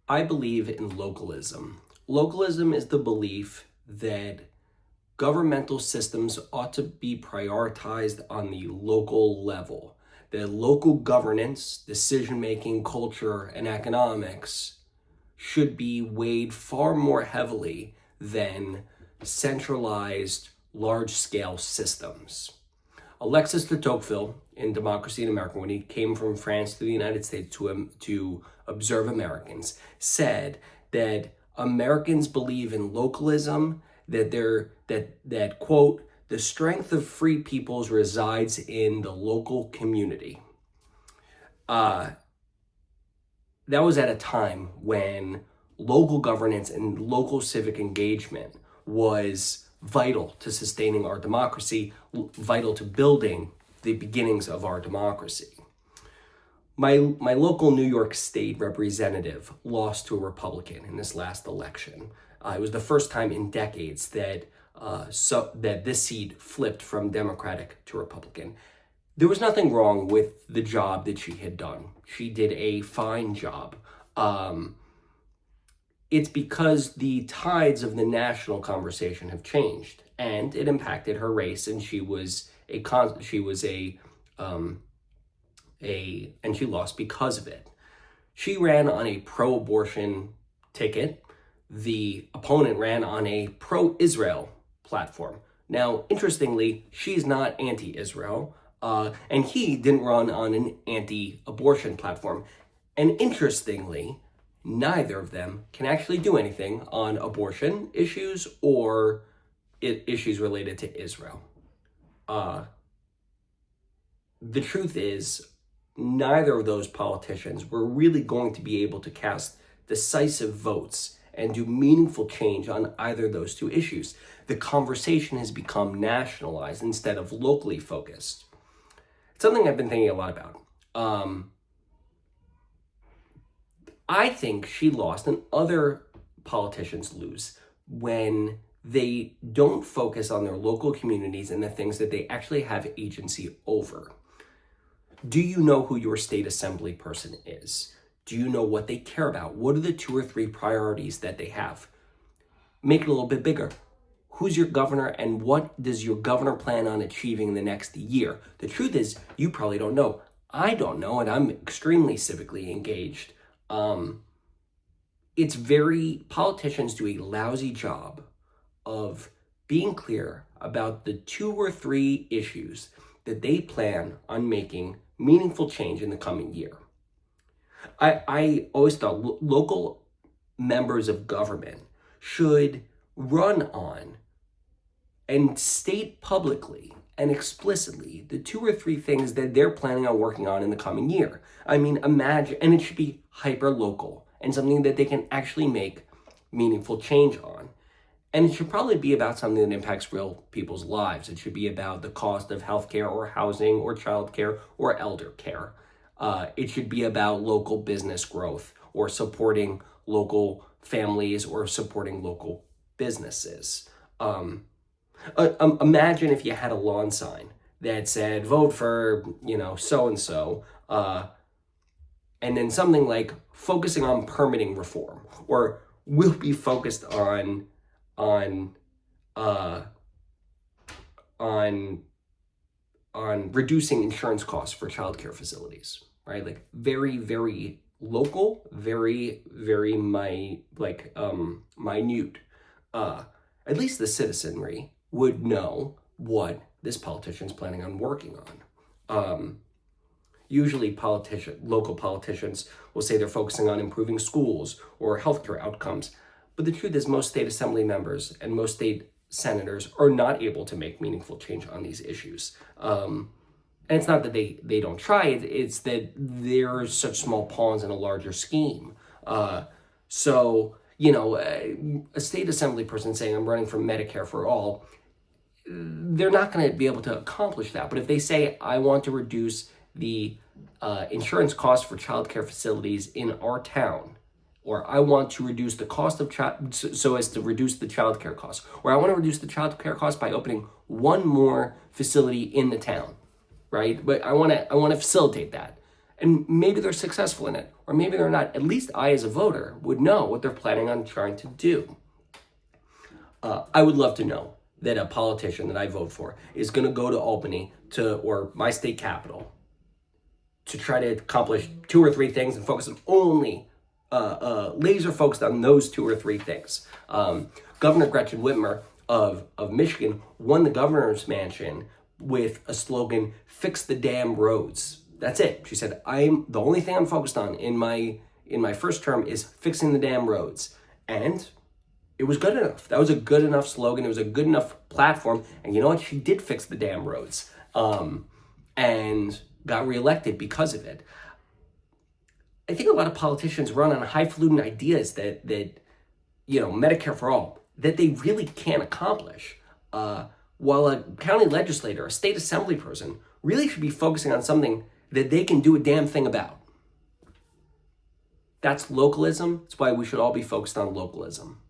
I believe in localism. Localism is the belief that governmental systems ought to be prioritized on the local level. That local governance, decision making, culture, and economics should be weighed far more heavily than centralized, large scale systems. Alexis de Tocqueville in Democracy in America, when he came from France to the United States to observe Americans, said that Americans believe in localism, that quote, the strength of free peoples resides in the local community. That was at a time when local governance and local civic engagement was vital to sustaining our democracy, vital to building the beginnings of our democracy. My local New York State representative lost to a Republican in this last election. It was the first time in decades that this seat flipped from Democratic to Republican. There was nothing wrong with the job that she had done. She did a fine job. It's because the tides of the national conversation have changed, and it impacted her race, and she lost because of it. She ran on a pro-abortion ticket. The opponent ran on a pro-Israel platform. Now, interestingly, she's not anti-Israel, and he didn't run on an anti-abortion platform. And interestingly, neither of them can actually do anything on abortion issues or issues related to Israel. The truth is, neither of those politicians were really going to be able to cast decisive votes and do meaningful change on either of those two issues. The conversation has become nationalized instead of locally focused. It's something I've been thinking a lot about. I think she lost and other politicians lose when they don't focus on their local communities and the things that they actually have agency over. Do you know who your state assembly person is? Do you know what they care about? What are the 2 or 3 priorities that they have? Make it a little bit bigger. Who's your governor and what does your governor plan on achieving in the next year? The truth is, you probably don't know. I don't know, and I'm extremely civically engaged. Politicians do a lousy job of being clear about the 2 or 3 issues that they plan on making meaningful change in the coming year. I always thought local members of government should run on and state publicly and explicitly the 2 or 3 things that they're planning on working on in the coming year. I mean, imagine, and it should be hyper local and something that they can actually make meaningful change on. And it should probably be about something that impacts real people's lives. It should be about the cost of healthcare or housing or childcare or elder care. It should be about local business growth or supporting local families or supporting local businesses. Imagine if you had a lawn sign that said, vote for, so-and-so, and then something like focusing on permitting reform, or we'll be focused on reducing insurance costs for childcare facilities, right? Like very, very local, very, very minute. At least the citizenry would know what this politician's planning on working on. Usually local politicians will say they're focusing on improving schools or healthcare outcomes. But the truth is most state assembly members and most state senators are not able to make meaningful change on these issues. And it's not that they don't try, it's that they're such small pawns in a larger scheme. A state assembly person saying, I'm running for Medicare for all, they're not going to be able to accomplish that. But if they say, I want to reduce the insurance costs for childcare facilities in our town, or I want to reduce the cost of so as to reduce the childcare costs, or I want to reduce the childcare costs by opening one more facility in the town, right? But I want to facilitate that. And maybe they're successful in it, or maybe they're not. At least I, as a voter, would know what they're planning on trying to do. I would love to know that a politician that I vote for is going to go to Albany or my state capital to try to accomplish 2 or 3 things and focus on only laser focused on those 2 or 3 things. Governor Gretchen Whitmer of Michigan won the governor's mansion with a slogan, "Fix the damn roads." That's it. She said, the only thing I'm focused on in my first term is fixing the damn roads. And it was good enough. That was a good enough slogan. It was a good enough platform. And you know what? She did fix the damn roads. And got reelected because of it. I think a lot of politicians run on highfalutin ideas that Medicare for all, that they really can't accomplish. While a county legislator, a state assembly person, really should be focusing on something that they can do a damn thing about. That's localism. That's why we should all be focused on localism.